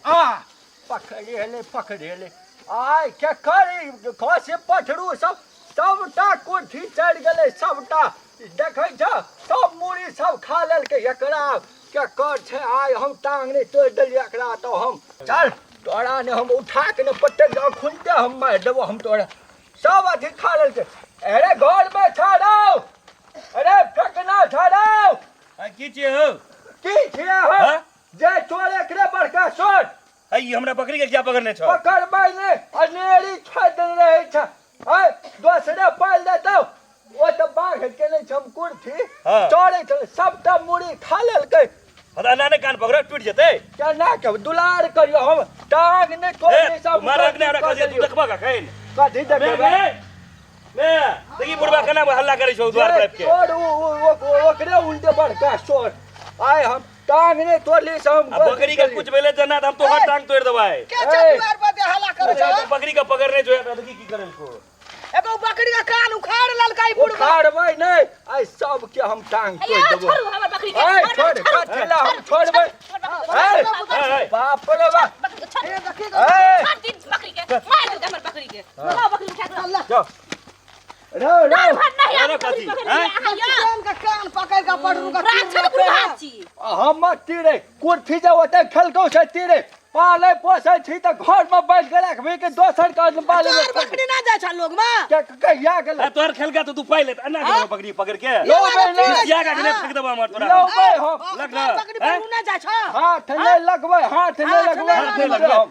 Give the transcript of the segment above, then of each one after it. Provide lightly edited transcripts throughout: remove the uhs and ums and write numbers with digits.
आ पकड़े आय क्या करी से पठरू सबटा कोठी चढ़ गए सबटा देखे सब मुड़ी सब खा लेलकै एकरा क्या कर छे आय हम टांग ने तोड़ देलिए एकरा तो हम चल तोरा ने हम उठा के ने पटक खुनते हम मार देबो हम तोरा सब अथी खा लेलकै अरे घर में छाड़ो अरे फेंकना छाड़ो की छियै हो की छियै हो जे चोर एकरे बड़का चोर आई हमरा बकरी के क्या पकड़ने छ पकड़बै ने अनेरी छद रहे छ हाय दोसरे पाल देतौ ओ त बाघ के ने चमकुर थी चोरे छ सबटा मुड़ी खा लेलकै पता ना ने कान पकड़ टूट जेतै क्या ना के दुलार करियो हम टांग ने तोड़ सब मारा के हमरा कजे तू देखबा का खैन कथि देखबे मैं देखी बुढ़वा केना हल्ला करै छौ द्वार पर के चोर ओकरे उल्टे बड़का चोर आय हम टांग ने तोड़ली सब बकरी का कुछ बेले जना हम तो टांग तोड़ देबाय क्या द्वार पर हल्ला करै छ बकरी का पकड़ने जो है देखी की करल को एगो बकरी का कान उखाड़ ललकाई बुढ़वा उखाड़बै नहीं आय सब के हम टांग तोड़ देबो छोड़ हमर बकरी के आय छोड़ कथला हम छोड़बै बाप रे बाप ए देखी बकरी के मार दे हमर बकरी के ला बकरी उठा के जाओ रो अरे कथी कान का कान पकड़ का पड़रू का हम तीरे कुर्फी जाओ त खेलको से तीरे पाले पोसे छी त घर में बैठ के रखबे के दोसर का बाले में बकरी ना जाय छ लोग में क्या कहिया गेल तोहर खेलका तो तू पाइ ले अन्ना के बकरी पकड़ के लो बे ले किया का ने फेंक देबा हमर तोरा लो बे हम लग ना बकरी पकड़ू ना जाय छ हाथ ने लगबै हाथ ने लगबै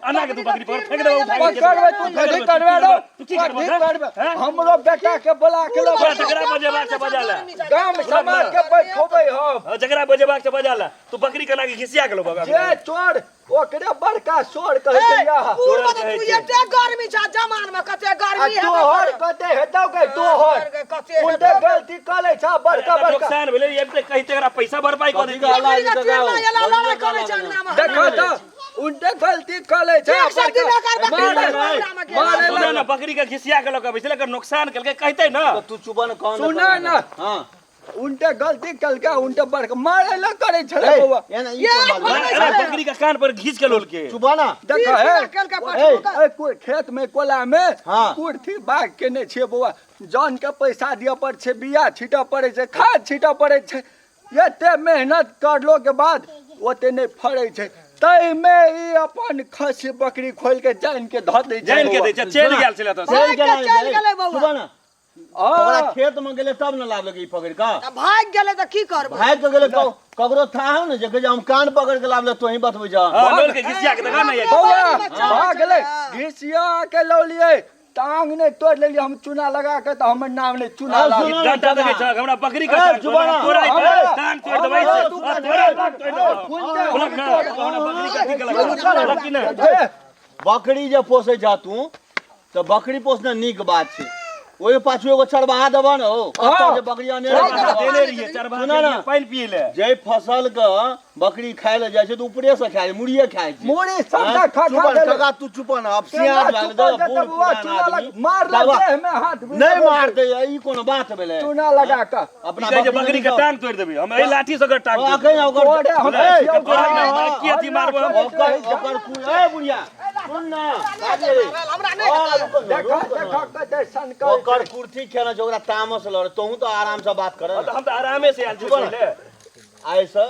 अन्ना के तू बकरी पकड़ फेंक देबा उठा के पकड़बै तू कथि करबे रो तू की करबे हमरो बेटा के बुला के लो जगरा बजेबा से बजा ले गांव समाज के बैठोबै हम जगरा बजेबा से बजा ले तू बकरी कना के घिसिया के लो बाबा जे चोर ओकरे बड़का चोर कहै छै यहा पूर्व तो तू एते गर्मी छ जमान में कते गर्मी है तोहर कते हेतौ के तोहर उल्टे गलती कले छ बड़का बड़का नुकसान भेले ये कहि तेरा पैसा भरपाई कर दी देखो तो उल्टे गलती कले छ मारे ना बकरी के घिसिया के लोग बिसले के नुकसान करके कहते ना तू चुप न कौन सुना ना हां उल्टे गलती कलका उल्टे बड़का मारे ला करे छले बउवा अरे बकरी का कान पर घिस के लोल के चुप ना देखो है कोई खेत में कोला में कुर्थी बाग के ने छे बउवा जान के पैसा दिया पर छे बिया छीटा पड़े छे खाद छीटा पड़े छे एते मेहनत करलो के बाद ओते ने फड़े छे तई में ई अपन खसी बकरी खोल के जान के ध दे जान के दे चल गेल छले तो चल गेले बउवा ना ओकरा खेत में गेले तब न लाभ लगे पकड़ का भाग गेले त की करब भाग के गेले ककरो था न जे हम कान पकड़ के लाभ ले तो ही बतबै जा लोल के घिसिया के देखा नहीं बउवा भाग गेले घिसिया के लौ लिए टांग ने तोड़ लेलिए हम चूना लगा के तो हमर नाम ने चूना लगा डंडा देखे छ हमरा बकरी का तोरा टांग तोड़ देबै तोरा हमरा बकरी का ठीक बकरी जे पोसे जा तू तो बकरी पोसना नीक बात छै ओए पाछू एगो चरबाहा देबा न हो जे बकरिया ने देले रहिए चरबाहा पानी पिए ले जे फसल के बकरी खाय ले जाय छै तो ऊपरे से खाय मुड़िए खाय छै मुड़ी सबटा खा खा तू चुप न अब सियार लाग दे मार ले में हाथ नहीं मार दे ई कोन बात भेले चूना लगा के अपना बकरी के टांग तोड़ देबे हम ए लाठी से टांग आके ओकर की अथी मारबो हम ओकर ए बुढ़िया सुन ना हमरा नहीं देखा देखा कते सनका ओकर कुर्ती खेना छै ओकरा तामस लड़ तोहू तो आराम से बात कर हम तो आरामे से आल छले ऐसा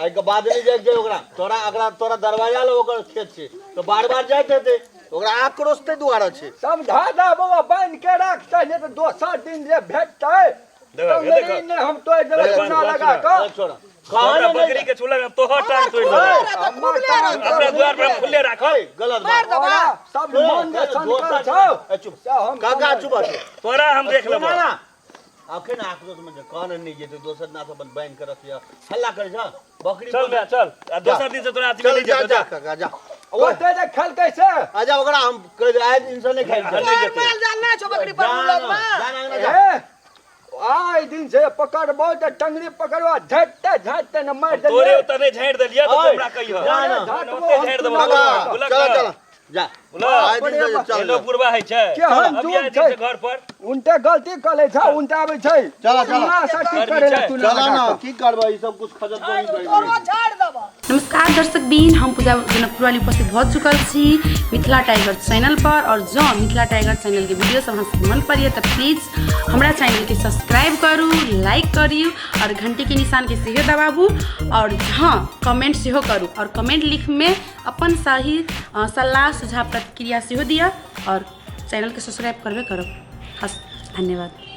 आई के बाद नहीं जाय ओकरा तोरा अगला तोरा दरवाजा ले ओकर खेत छै तो बार-बार जाइत हेते ओकरा आक्रोश ते दुआरा छै समझा दा बाबा बांध के राखते ने तो दोसर दिन जे भेटतै देखो ने हम तोड़ देबै चूना लगा के छोड़ कहां बकरी के चूल्हा में तोहर टांग तोड़ देबै अपना द्वार पर खुले राख गलत बात सब मन जे संकर छौ चुप हम काका चुप तोरा हम देख लेबो अखन आक्रोश में कान नहीं जेते दोसर ना अपन बांध के रखिया हल्ला करे छ बकरी चल बे चल दोसर दिन से तोरा अथी ले जेतो जा काका जा ओते जे खेल कैसे आजा ओकरा हम कह आज इंसान नहीं खाइ नहीं जेते माल जान ना छ बकरी पर लोग में आय दिन से पकड़बो त टंगरी पकड़वा झटते झटते न मार दे तोरे उतने झाड़ देलिया तो हमरा कहियो ना ओते झाड़ देबो चल चल जा ये लोग बुढ़वा है छै केहन अब जुग जाए छै। छै घर पर उनटे गलती कले छ उनटे आबै छै चला, चला। चुना सटी गर्मी करे छै। तू चला ना की करबै ई सब कुछ खजत बनी तोरो झाड़ देबो नमस्कार दर्शक बीन हम पूजा जनकपुर वाली उपस्थित भऽ चुकल छी मिथिला टाइगर चैनल पर और जो मिथिला टाइगर चैनल के वीडियो सब अहाँ मन पड़िए तो प्लीज हमरा चैनल के सब्सक्राइब करू लाइक करियो और घंटी के निशान के सेहो दबाबू और हाँ कमेंट सेहो करू और कमेंट लिख में अपन सही सलाह सुझाव प्रतिक्रिया सेहो दिया और चैनल के सब्सक्राइब करबे करो। धन्यवाद।